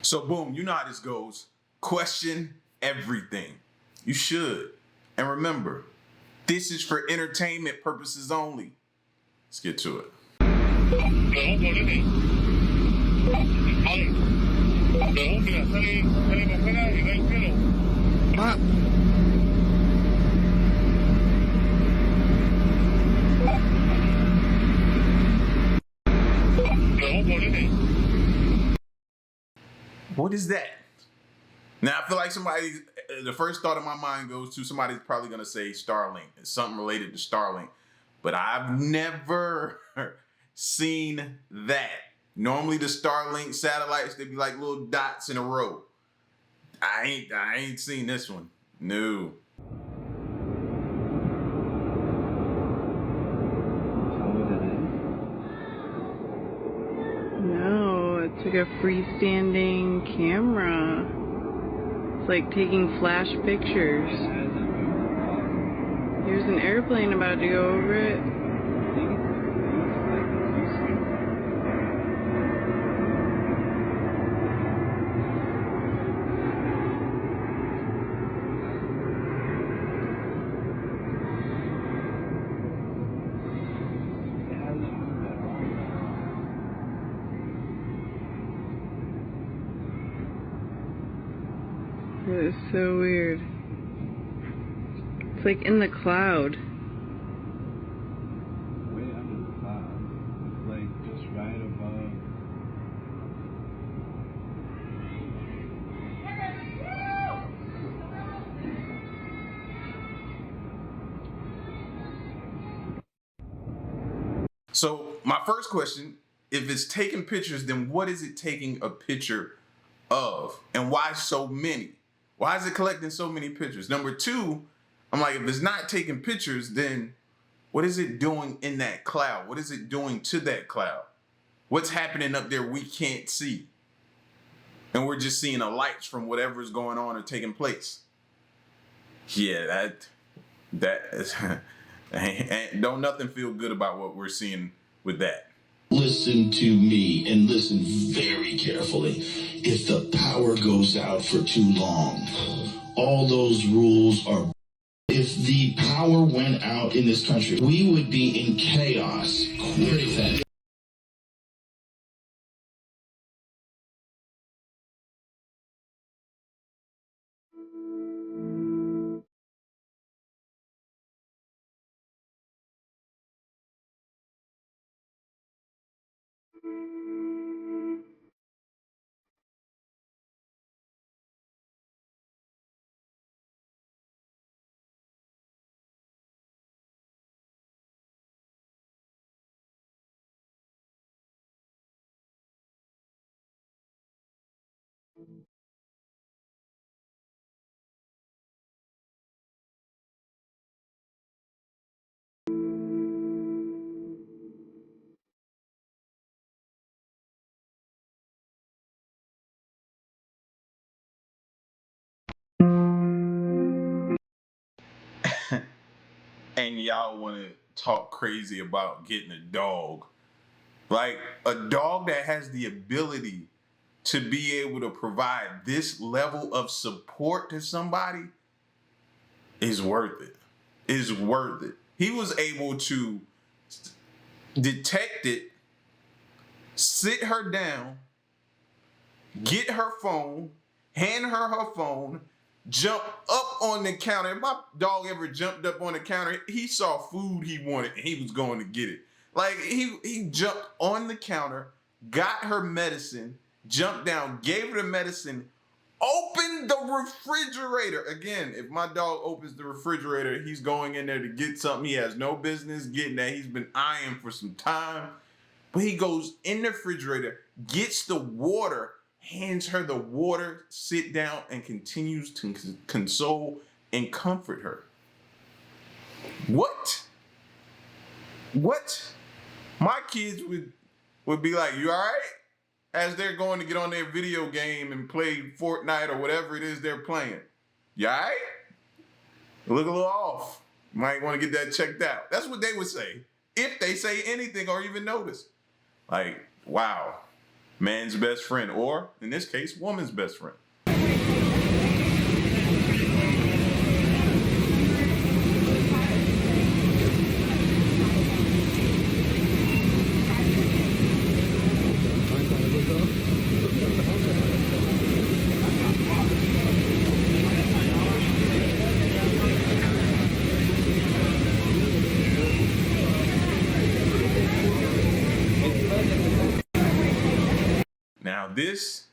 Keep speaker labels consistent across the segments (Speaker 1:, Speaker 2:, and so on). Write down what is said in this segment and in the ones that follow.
Speaker 1: So boom, you know how this goes. Question everything. You should. And remember, this is for entertainment purposes only. Let's get to it. What is that? Now, I feel like the first thought in my mind goes to somebody's probably going to say Starlink. It's something related to Starlink. But I've never seen that. Normally the Starlink satellites, they be like little dots in a row. I ain't seen this one. No.
Speaker 2: No, it's like a freestanding camera. It's like taking flash pictures. There's an airplane about to go over it. It is so weird. It's like in the cloud.
Speaker 3: Way under the cloud. It's like just right above.
Speaker 1: So my first question, if it's taking pictures, then what is it taking a picture of? And why so many? Why is it collecting so many pictures? Number two, I'm like, if it's not taking pictures, then what is it doing in that cloud? What is it doing to that cloud? What's happening up there we can't see? And we're just seeing the lights from whatever's going on or taking place. Yeah, that is, don't nothing feel good about what we're seeing with that.
Speaker 4: Listen to me and listen very carefully. If the power goes out for too long, all those rules are. If the power went out in this country, we would be in chaos quickly.
Speaker 1: And y'all want to talk crazy about getting a dog. Like a dog that has the ability to be able to provide this level of support to somebody is worth it. Is worth it. He was able to detect it, sit her down, get her phone, hand her phone, jump up on the counter. If my dog ever jumped up on the counter, he saw food he wanted and he was going to get it. Like he jumped on the counter, got her medicine, jumped down, gave her the medicine, opened the refrigerator. Again, if my dog opens the refrigerator, he's going in there to get something he has no business getting that he's been eyeing for some time. But he goes in the refrigerator, gets the water, hands her the water, sit down, and continues to console and comfort her. What? My kids would be like, you all right? As they're going to get on their video game and play Fortnite or whatever it is they're playing. You all right? Look a little off. Might want to get that checked out. That's what they would say, if they say anything or even notice. Like, wow. man's best friend, or in this case, woman's best friend. Now this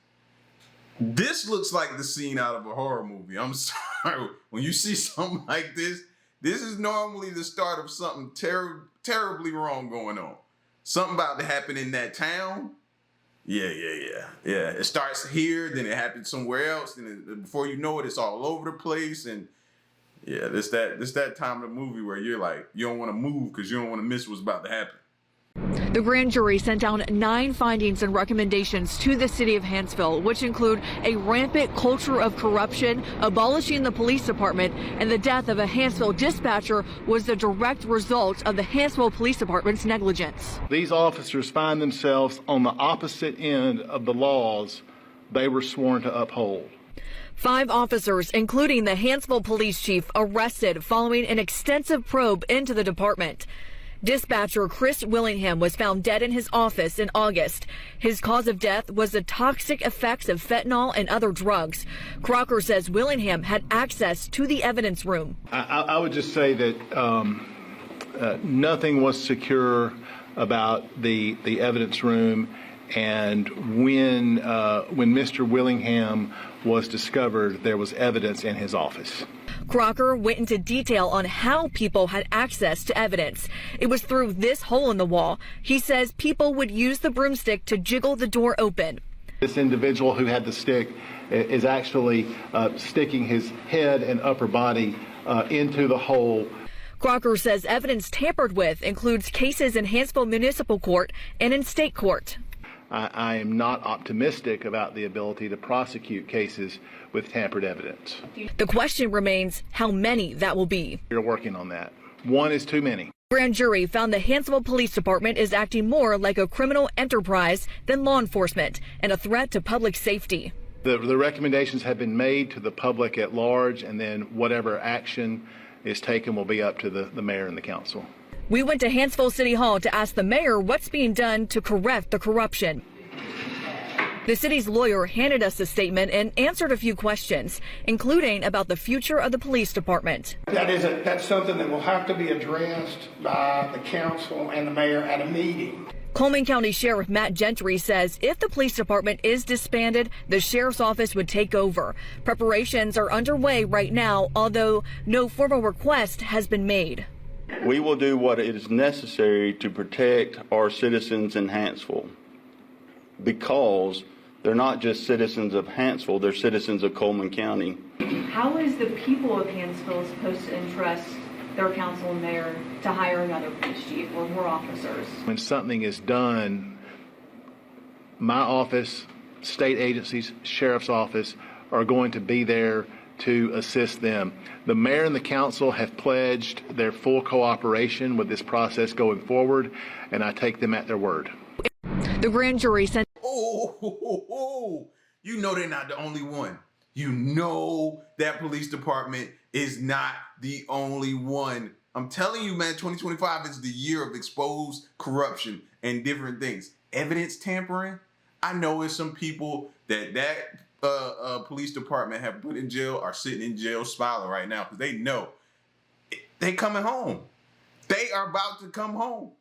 Speaker 1: looks like the scene out of a horror movie. I'm sorry. When you see something like this is normally the start of something terribly wrong going on. Something about to happen in that town. Yeah. It starts here, then it happens somewhere else, and before you know it, it's all over the place. And yeah, this that time of the movie where you're like, you don't want to move because you don't want to miss what's about to happen.
Speaker 5: The grand jury sent down 9 findings and recommendations to the city of Hanceville, which include a rampant culture of corruption, abolishing the police department, and the death of a Hanceville dispatcher was the direct result of the Hanceville Police Department's negligence.
Speaker 6: These officers find themselves on the opposite end of the laws they were sworn to uphold.
Speaker 5: 5 officers, including the Hanceville police chief, arrested following an extensive probe into the department. Dispatcher Chris Willingham was found dead in his office in August. His cause of death was the toxic effects of fentanyl and other drugs. Crocker says Willingham had access to the evidence room.
Speaker 6: I would just say that nothing was secure about the evidence room, and when Mr. Willingham was discovered, there was evidence in his office.
Speaker 5: Crocker went into detail on how people had access to evidence. It was through this hole in the wall. He says people would use the broomstick to jiggle the door open.
Speaker 6: This individual who had the stick is actually sticking his head and upper body into the hole.
Speaker 5: Crocker says evidence tampered with includes cases in Hanceville Municipal Court and in state court.
Speaker 6: I am not optimistic about the ability to prosecute cases with tampered evidence.
Speaker 5: The question remains how many that will be.
Speaker 6: We're working on that. One is too many.
Speaker 5: Grand jury found the Hanceville Police Department is acting more like a criminal enterprise than law enforcement and a threat to public safety.
Speaker 6: The recommendations have been made to the public at large, and then whatever action is taken will be up to the mayor and the council.
Speaker 5: We went to Hanceville City Hall to ask the mayor what's being done to correct the corruption. The city's lawyer handed us a statement and answered a few questions, including about the future of the police department.
Speaker 7: That's something that will have to be addressed by the council and the mayor at a meeting.
Speaker 5: Coleman County Sheriff Matt Gentry says if the police department is disbanded, the sheriff's office would take over. Preparations are underway right now, although no formal request has been made.
Speaker 8: We will do what is necessary to protect our citizens in Hanceville, because they're not just citizens of Hanceville, they're citizens of Coleman County.
Speaker 5: How is the people of Hanceville supposed to entrust their council and mayor to hire another police chief or more officers?
Speaker 6: When something is done, my office, state agencies, sheriff's office are going to be there to assist them. The mayor and the council have pledged their full cooperation with this process going forward, and I take them at their word.
Speaker 5: The grand jury sent.
Speaker 1: You know they're not the only one. You know that police department is not the only one. I'm telling you, man, 2025 is the year of exposed corruption and different things. Evidence tampering. I know it's some people that police department have put in jail are sitting in jail smiling right now because they know they coming home. They are about to come home.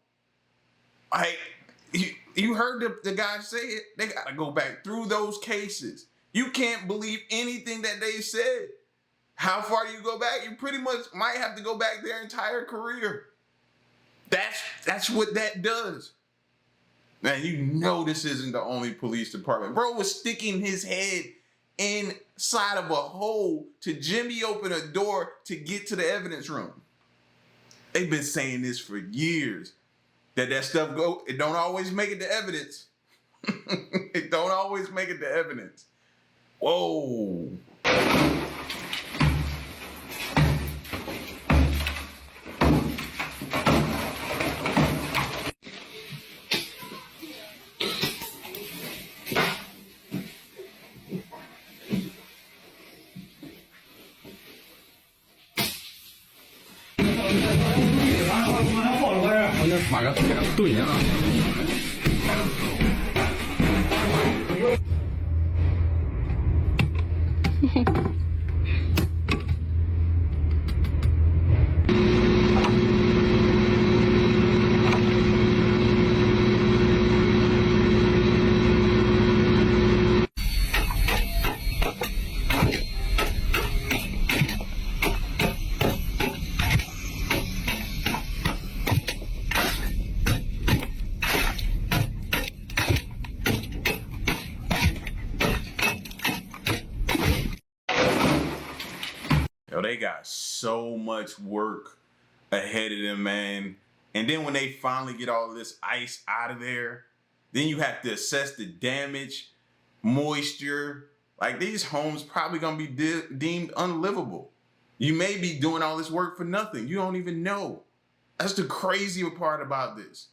Speaker 1: You heard the guy say it. They got to go back through those cases. You can't believe anything that they said. How far do you go back? You pretty much might have to go back their entire career. That's what that does. Man, you know this isn't the only police department. Bro was sticking his head inside of a hole to jimmy open a door to get to the evidence room. They've been saying this for years. That stuff it don't always make it to evidence. It don't always make it to evidence. Whoa.
Speaker 9: 买个对联啊。
Speaker 1: Yo, they got so much work ahead of them, man. And then when they finally get all of this ice out of there, then you have to assess the damage, moisture. Like, these homes probably gonna be deemed unlivable. You may be doing all this work for nothing. You don't even know. That's the crazy part about this.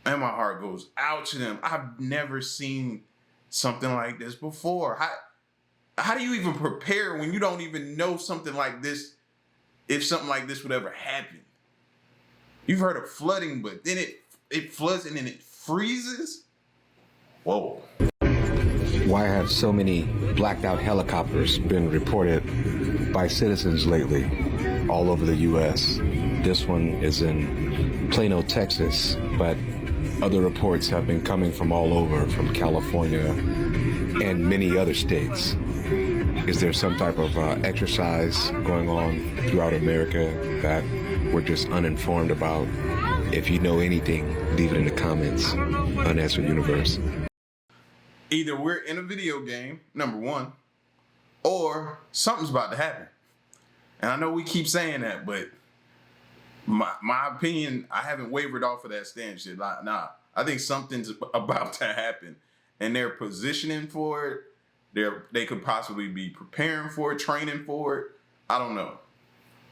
Speaker 1: And my heart goes out to them. I've never seen something like this before. How do you even prepare when you don't even know something like this, if something like this would ever happen? You've heard of flooding, but then it floods and then it freezes? Whoa.
Speaker 10: Why have so many blacked out helicopters been reported by citizens lately all over the U.S.? This one is in Plano, Texas, but other reports have been coming from all over, from California and many other states. Is there some type of exercise going on throughout America that we're just uninformed about? If you know anything, leave it in the comments. Unanswered Universe.
Speaker 1: Either we're in a video game, number one, or something's about to happen. And I know we keep saying that, but my opinion, I haven't wavered off of that stance shit. Nah, I think something's about to happen. And they're positioning for it. They could possibly be preparing for it, training for it. I don't know.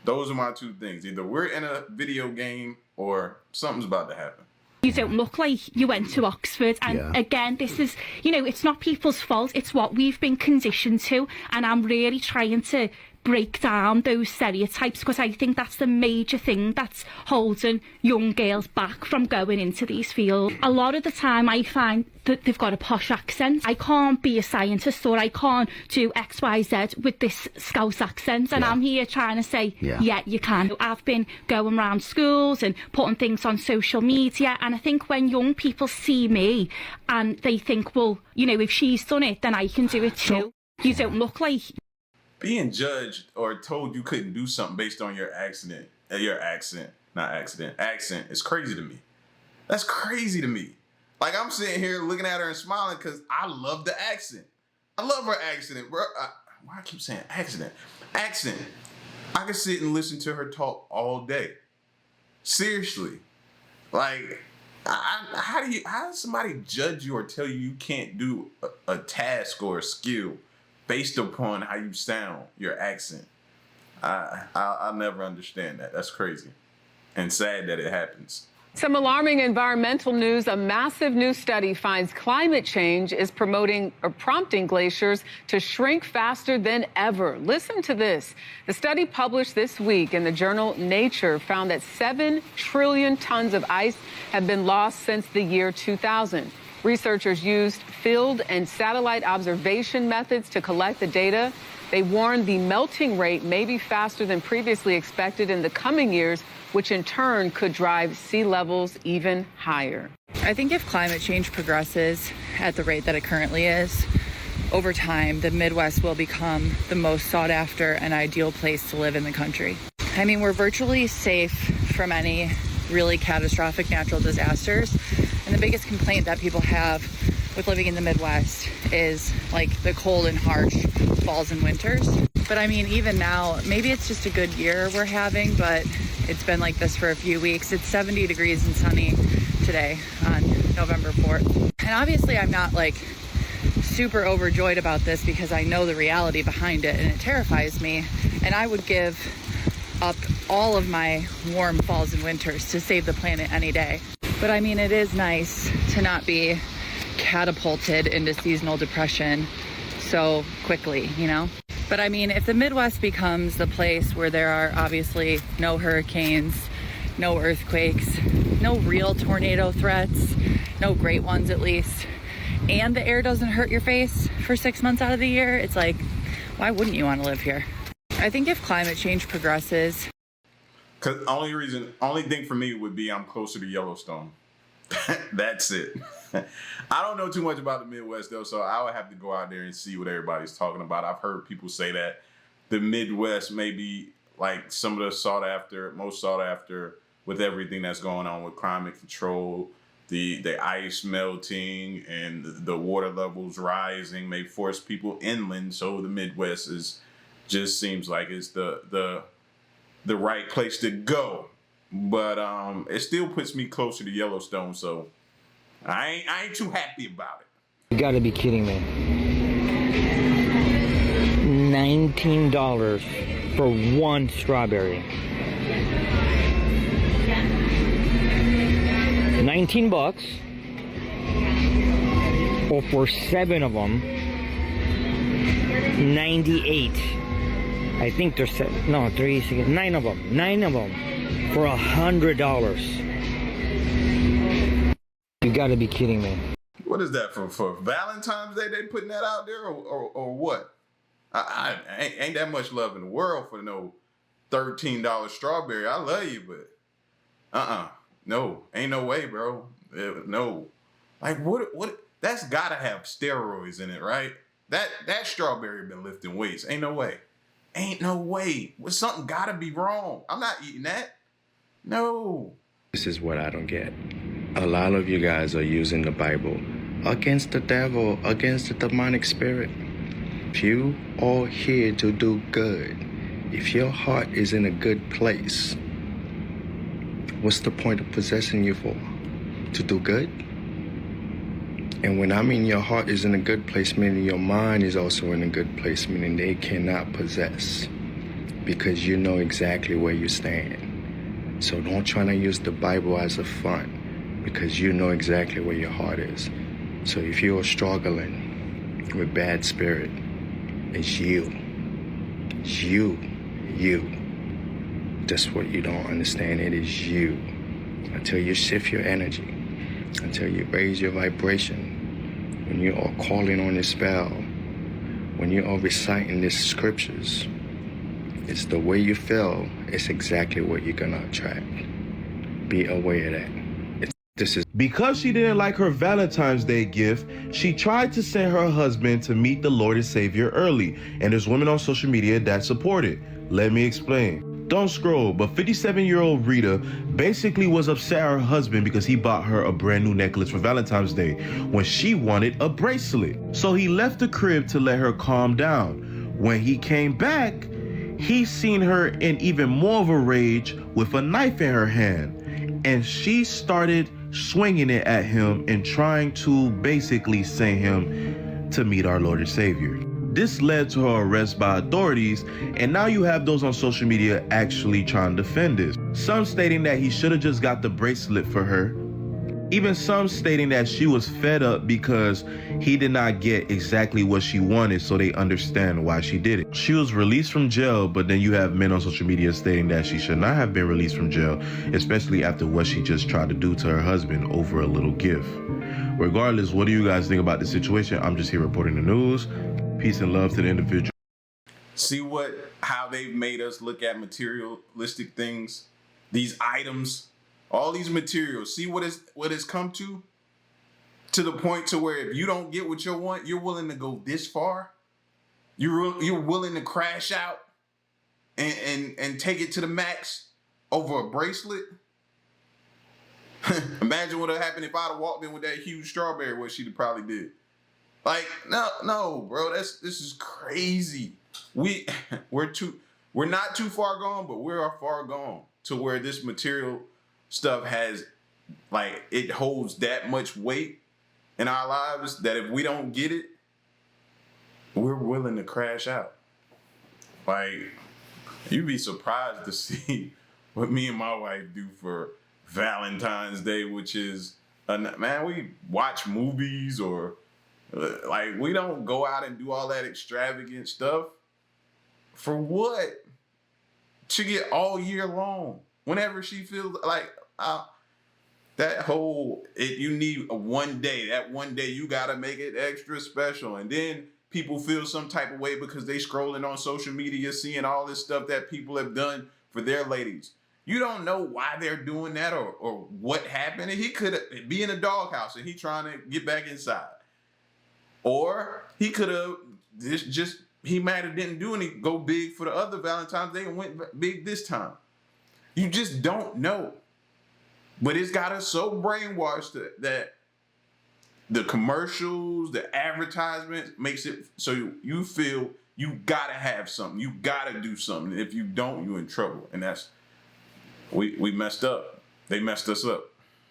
Speaker 1: Those are my two things. Either we're in a video game or something's about to happen.
Speaker 11: You don't look like you went to Oxford. And again, this is, it's not people's fault. It's what we've been conditioned to. And I'm really trying to break down those stereotypes, because I think that's the major thing that's holding young girls back from going into these fields. A lot of the time I find that they've got a posh accent. I can't be a scientist, or I can't do X, Y, Z with this Scouse accent, and I'm here trying to say, yeah, you can. I've been going around schools and putting things on social media, and I think when young people see me and they think, well, if she's done it, then I can do it too. You don't look like...
Speaker 1: Being judged or told you couldn't do something based on your accent is crazy to me. That's crazy to me. Like, I'm sitting here looking at her and smiling because I love the accent. I love her accent, bro. Why I keep saying accent? Accent. I could sit and listen to her talk all day. Seriously. Like, how does somebody judge you or tell you can't do a task or a skill based upon how you sound, your accent? I'll never understand that. That's crazy and sad that it happens.
Speaker 12: Some alarming environmental news. A massive new study finds climate change is prompting glaciers to shrink faster than ever. Listen to this. The study published this week in the journal Nature found that 7 trillion tons of ice have been lost since the year 2000. Researchers used field and satellite observation methods to collect the data. They warned the melting rate may be faster than previously expected in the coming years, which in turn could drive sea levels even higher.
Speaker 2: I think if climate change progresses at the rate that it currently is, over time, the Midwest will become the most sought after and ideal place to live in the country. I mean, we're virtually safe from any really catastrophic natural disasters. And the biggest complaint that people have with living in the Midwest is like the cold and harsh falls and winters. But I mean, even now, maybe it's just a good year we're having, but it's been like this for a few weeks. It's 70 degrees and sunny today on November 4th. And obviously I'm not like super overjoyed about this because I know the reality behind it and it terrifies me. And I would give up all of my warm falls and winters to save the planet any day. But I mean, it is nice to not be catapulted into seasonal depression so quickly, But I mean, if the Midwest becomes the place where there are obviously no hurricanes, no earthquakes, no real tornado threats, no great ones at least, and the air doesn't hurt your face for 6 months out of the year, it's like, why wouldn't you want to live here? I think if climate change progresses...
Speaker 1: Because only thing for me would be I'm closer to Yellowstone. That's it. I don't know too much about the Midwest though, so I would have to go out there and see what everybody's talking about. I've heard people say that the Midwest may be like some of the most sought after with everything that's going on with climate control, the ice melting and the water levels rising may force people inland. So the Midwest just seems like it's the right place to go. But it still puts me closer to Yellowstone, so I ain't too happy about it.
Speaker 9: You gotta be kidding me. $19 for one strawberry. 19 bucks. Or for 7 of them, 98. I think there's 7. No, 3, 6, 9 of them. 9 of them for $100. You gotta be kidding me.
Speaker 1: What is that for Valentine's Day? They putting that out there or what? I ain't that much love in the world for no $13 strawberry. I love you, but no, ain't no way, bro. No, like what? That's gotta have steroids in it, right? That strawberry been lifting weights. Ain't no way. Ain't no way. Well, something gotta be wrong. I'm not eating that. No.
Speaker 13: This is what I don't get. A lot of you guys are using the Bible against the devil, against the demonic spirit. If you are here to do good, if your heart is in a good place, what's the point of possessing you for? To do good? And when I mean your heart is in a good place, meaning your mind is also in a good place, meaning they cannot possess, because you know exactly where you stand. So don't try to use the Bible as a front, because you know exactly where your heart is. So if you're struggling with bad spirit, it's you. It's you. That's what you don't understand. It is you. Until you shift your energy, until you raise your vibration, when you are calling on this spell, when you are reciting these scriptures, it's the way you feel, it's exactly what you're gonna attract. Be aware of that.
Speaker 14: Because she didn't like her Valentine's Day gift, she tried to send her husband to meet the Lord and Savior early, and there's women on social media that support it. Let me explain. Don't scroll, but 57-year-old Rita basically was upset at her husband because he bought her a brand new necklace for Valentine's Day when she wanted a bracelet. So he left the crib to let her calm down. When he came back, he seen her in even more of a rage with a knife in her hand, and she started swinging it at him and trying to basically send him to meet our Lord and Savior. This led to her arrest by authorities, and now you have those on social media actually trying to defend this. Some stating that he should have just got the bracelet for her. Even some stating that she was fed up because he did not get exactly what she wanted, so they understand why she did it. She was released from jail, but then you have men on social media stating that she should not have been released from jail, especially after what she just tried to do to her husband over a little gift. Regardless, what do you guys think about the situation? I'm just here reporting the news. Peace and love to the individual.
Speaker 1: See how they've made us look at materialistic things, these items, all these materials. See what it's come to the point to where if you don't get what you want, you're willing to go this far. You're willing to crash out and take it to the max over a bracelet. Imagine what would have happened if I'd have walked in with that huge strawberry, what she'd have probably did. Like, no, bro, this is crazy. We're not too far gone, but we are far gone to where this material stuff has, like, it holds that much weight in our lives that if we don't get it, we're willing to crash out. Like, you'd be surprised to see what me and my wife do for Valentine's Day, which is, man, we watch movies or like, we don't go out and do all that extravagant stuff. For what? She get all year long. Whenever she feels like, that whole you need a one day. That one day you gotta make it extra special, and then people feel some type of way because they scrolling on social media, seeing all this stuff that people have done for their ladies. You don't know why they're doing that or what happened. He could be in a doghouse and he trying to get back inside, or he could have he might have didn't do any go big for the other Valentine's Day and went big this time. You just don't know. But it's got us so brainwashed that the commercials, the advertisements makes it so you feel you gotta have something. You gotta do something. If you don't, you're in trouble. And that's, we messed up. They messed us up.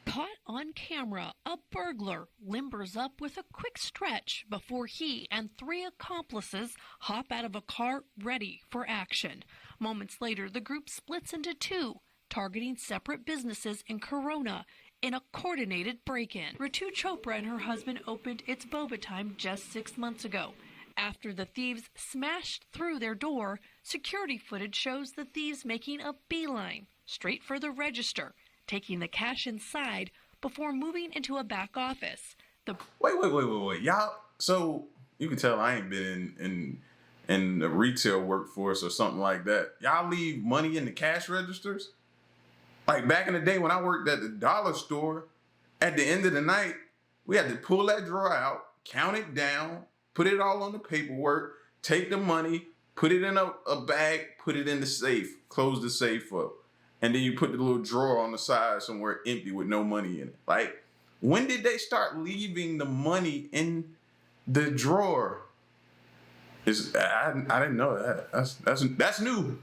Speaker 15: Caught on camera, a burglar limbers up with a quick stretch before he and 3 accomplices hop out of a car ready for action. Moments later, the group splits into 2, targeting separate businesses in Corona in a coordinated break-in. Ritu Chopra and her husband opened its boba time just 6 months ago. After the thieves smashed through their door, security footage shows the thieves making a beeline straight for the register, taking the cash inside before moving into a back office.
Speaker 1: Wait. Y'all, so you can tell I ain't been in the retail workforce or something like that. Y'all leave money in the cash registers? Like back in the day when I worked at the dollar store, at the end of the night, we had to pull that drawer out, count it down, put it all on the paperwork, take the money, put it in a bag, put it in the safe, close the safe up. And then you put the little drawer on the side somewhere empty with no money in it. Like, when did they start leaving the money in the drawer? I didn't know that. That's new.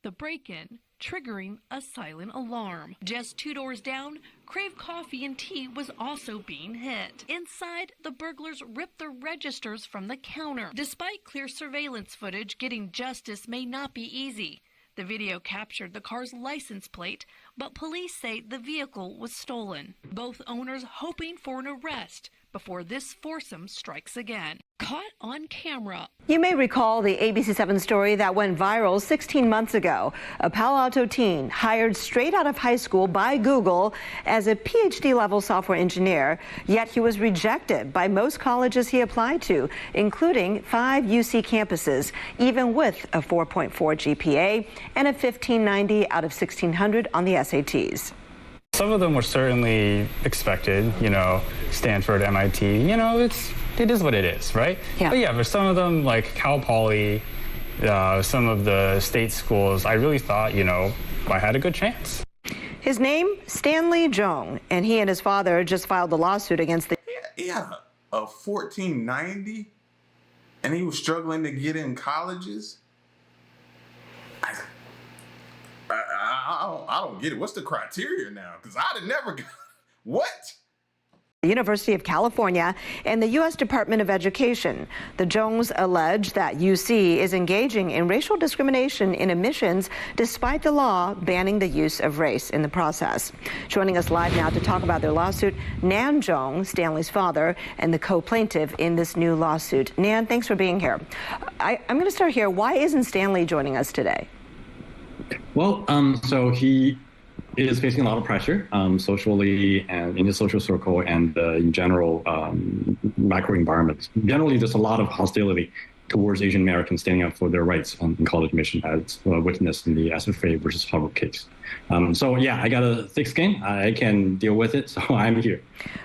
Speaker 15: The break-in triggering a silent alarm. Just 2 doors down, Crave Coffee and Tea was also being hit. Inside, the burglars ripped the registers from the counter. Despite clear surveillance footage, getting justice may not be easy. The video captured the car's license plate, but police say the vehicle was stolen. Both owners hoping for an arrest before this foursome strikes again. Caught on camera.
Speaker 16: You may recall the ABC7 story that went viral 16 months ago. A Palo Alto teen hired straight out of high school by Google as a PhD-level software engineer, yet he was rejected by most colleges he applied to, including 5 UC campuses, even with a 4.4 GPA and a 1590 out of 1600 on the SATs.
Speaker 17: Some of them were certainly expected, Stanford, MIT, it is what it is, right?
Speaker 16: Yeah.
Speaker 17: But for some of them, like Cal Poly, some of the state schools, I really thought, I had a good chance.
Speaker 16: His name, Stanley Jong, and he and his father just filed a lawsuit against the...
Speaker 1: Yeah, a 1490, and he was struggling to get in colleges. I don't get it. What's the criteria now? Because I'd have never got... What?
Speaker 16: The University of California and the U.S. Department of Education. The Jongs allege that UC is engaging in racial discrimination in admissions despite the law banning the use of race in the process. Joining us live now to talk about their lawsuit, Nan Jong, Stanley's father, and the co-plaintiff in this new lawsuit. Nan, thanks for being here. I'm going to start here. Why isn't Stanley joining us today?
Speaker 18: Well, so he is facing a lot of pressure socially and in his social circle and in general macro environments. Generally, there's a lot of hostility towards Asian Americans standing up for their rights in college admission, as witnessed in the SFA versus Harvard case. I got a thick skin. I can deal with it, so I'm here.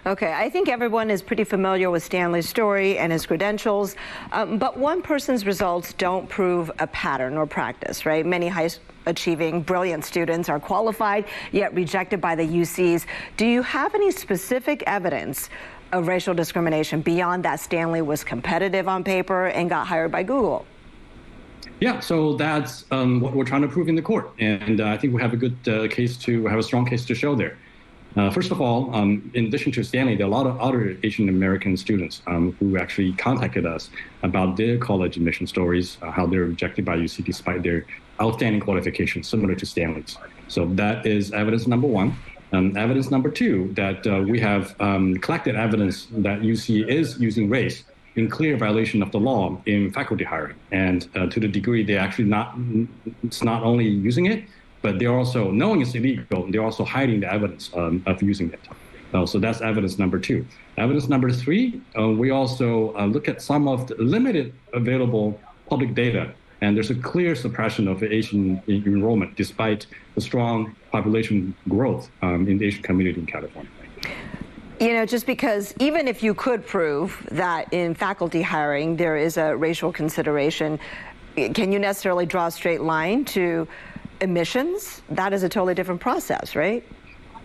Speaker 16: Okay, I think everyone is pretty familiar with Stanley's story and his credentials, but one person's results don't prove a pattern or practice, right? Many high-achieving, brilliant students are qualified, yet rejected by the UCs. Do you have any specific evidence of racial discrimination beyond that Stanley was competitive on paper and got hired by Google?
Speaker 18: Yeah, so that's what we're trying to prove in the court, and I think we have a good have a strong case to show there. First of all, in addition to Stanley, there are a lot of other Asian American students who actually contacted us about their college admission stories, how they're rejected by UC despite their outstanding qualifications, similar to Stanley's. So that is evidence number one. Evidence number two, that we have collected evidence that UC is using race in clear violation of the law in faculty hiring. And to the degree they actually it's not only using it, but they're also knowing it's illegal. They're also hiding the evidence of using it. So that's evidence number 2. Evidence number 3, we also look at some of the limited available public data, and there's a clear suppression of Asian enrollment despite the strong population growth in the Asian community in California.
Speaker 16: You know, just because even if you could prove that in faculty hiring there is a racial consideration, can you necessarily draw a straight line to admissions? That is a totally different process, right?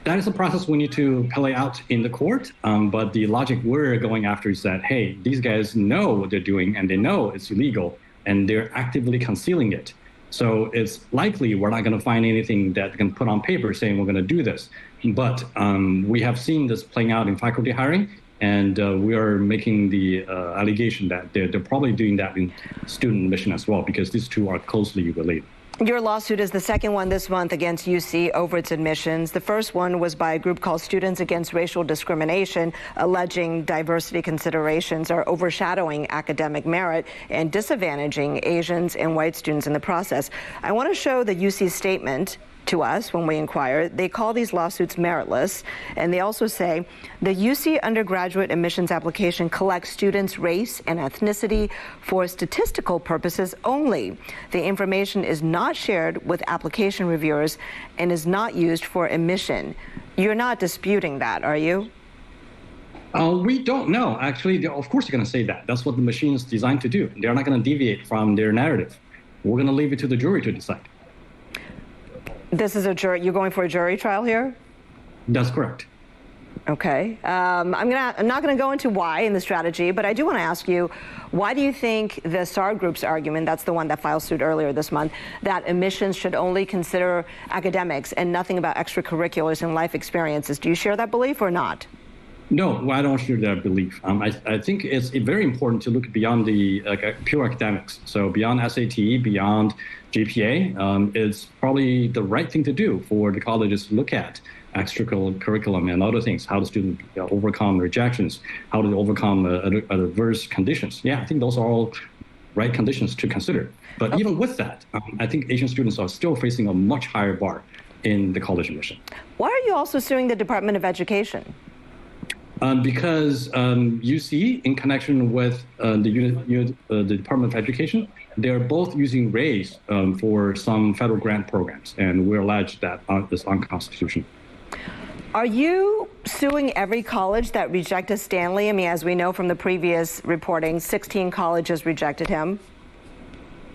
Speaker 18: That is a process we need to play out in the court, but the logic we're going after is that, hey, these guys know what they're doing and they know it's illegal and they're actively concealing it. So it's likely we're not going to find anything that can put on paper saying we're going to do this. But we have seen this playing out in faculty hiring, and we are making the allegation that they're probably doing that in student admission as well, because these two are closely related.
Speaker 16: Your lawsuit is the second one this month against UC over its admissions. The first one was by a group called Students Against Racial Discrimination, alleging diversity considerations are overshadowing academic merit and disadvantaging Asians and white students in the process. I want to show the UC statement to us when we inquire. They call these lawsuits meritless, and they also say the UC undergraduate admissions application collects students' race and ethnicity for statistical purposes only. The information is not shared with application reviewers and is not used for admission. You're not disputing that, are you?
Speaker 18: We don't know. Actually, of course they're going to say that. That's what the machine is designed to do. They're not going to deviate from their narrative. We're going to leave it to the jury to decide.
Speaker 16: This is a jury. You're going for a jury trial here?
Speaker 18: That's correct.
Speaker 16: Okay. I'm not going to go into why in the strategy, but I do want to ask you, why do you think the SAR Group's argument, that's the one that filed suit earlier this month, that admissions should only consider academics and nothing about extracurriculars and life experiences? Do you share that belief or not?
Speaker 18: No, I don't share that belief. I think it's very important to look beyond the pure academics. So beyond SAT, beyond GPA, it's probably the right thing to do for the colleges to look at extracurriculum and other things, how the student overcome rejections, how to overcome adverse conditions. Yeah, I think those are all right conditions to consider. But even with that, I think Asian students are still facing a much higher bar in the college admission.
Speaker 16: Why are you also suing the Department of Education?
Speaker 18: Because UC, in connection with the Department of Education, they're both using race for some federal grant programs, and we allege that is unconstitutional.
Speaker 16: Are you suing every college that rejected Stanley? I mean, as we know from the previous reporting, 16 colleges rejected him.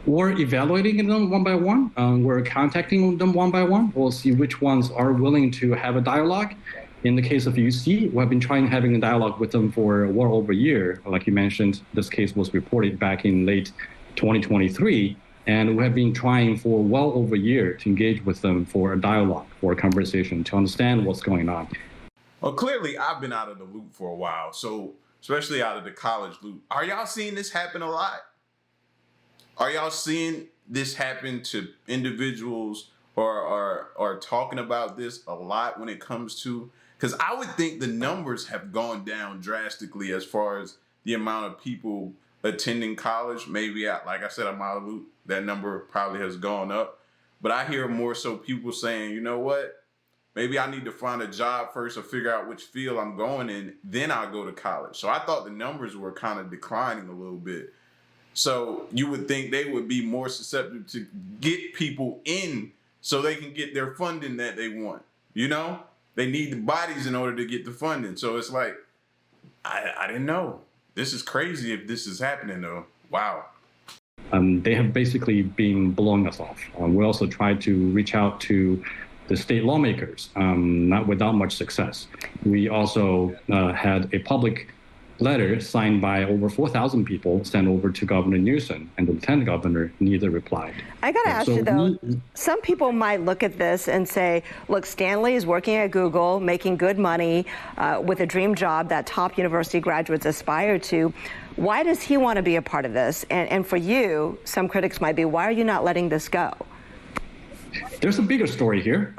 Speaker 18: We're evaluating them one by one. We're contacting them one by one. We'll see which ones are willing to have a dialogue. In the case of UC, we have been having a dialogue with them for well over a year. Like you mentioned, this case was reported back in late 2023, and we have been trying for well over a year to engage with them for a dialogue, for a conversation, to understand what's going on.
Speaker 1: Well, clearly, I've been out of the loop for a while, so especially out of the college loop. Are y'all seeing this happen a lot? Are y'all seeing this happen to individuals or are talking about this a lot when it comes to? Because I would think the numbers have gone down drastically as far as the amount of people attending college. Maybe, like I said, I'm out of the loop. That number probably has gone up. But I hear more so people saying, you know what? Maybe I need to find a job first or figure out which field I'm going in, then I'll go to college. So I thought the numbers were kind of declining a little bit. So you would think they would be more susceptible to get people in so they can get their funding that they want, you know? They need the bodies in order to get the funding. So it's like, I didn't know. This is crazy if this is happening, though. Wow.
Speaker 18: They have basically been blowing us off. We also tried to reach out to the state lawmakers, not without much success. We also had a public letter signed by over 4,000 people sent over to Governor Newsom, and the lieutenant governor neither replied.
Speaker 16: I got to ask you, though, some people might look at this and say, look, Stanley is working at Google, making good money with a dream job that top university graduates aspire to. Why does he want to be a part of this? And for you, some critics might be, why are you not letting this go?
Speaker 18: There's a bigger story here.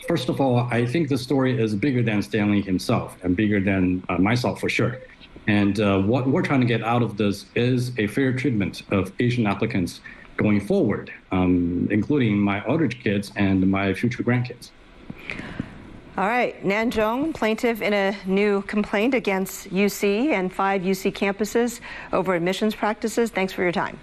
Speaker 18: First of all, I think the story is bigger than Stanley himself and bigger than myself for sure. And what we're trying to get out of this is a fair treatment of Asian applicants going forward, including my other kids and my future grandkids.
Speaker 16: All right, Nan Zhong, plaintiff in a new complaint against UC and 5 UC campuses over admissions practices. Thanks for your time.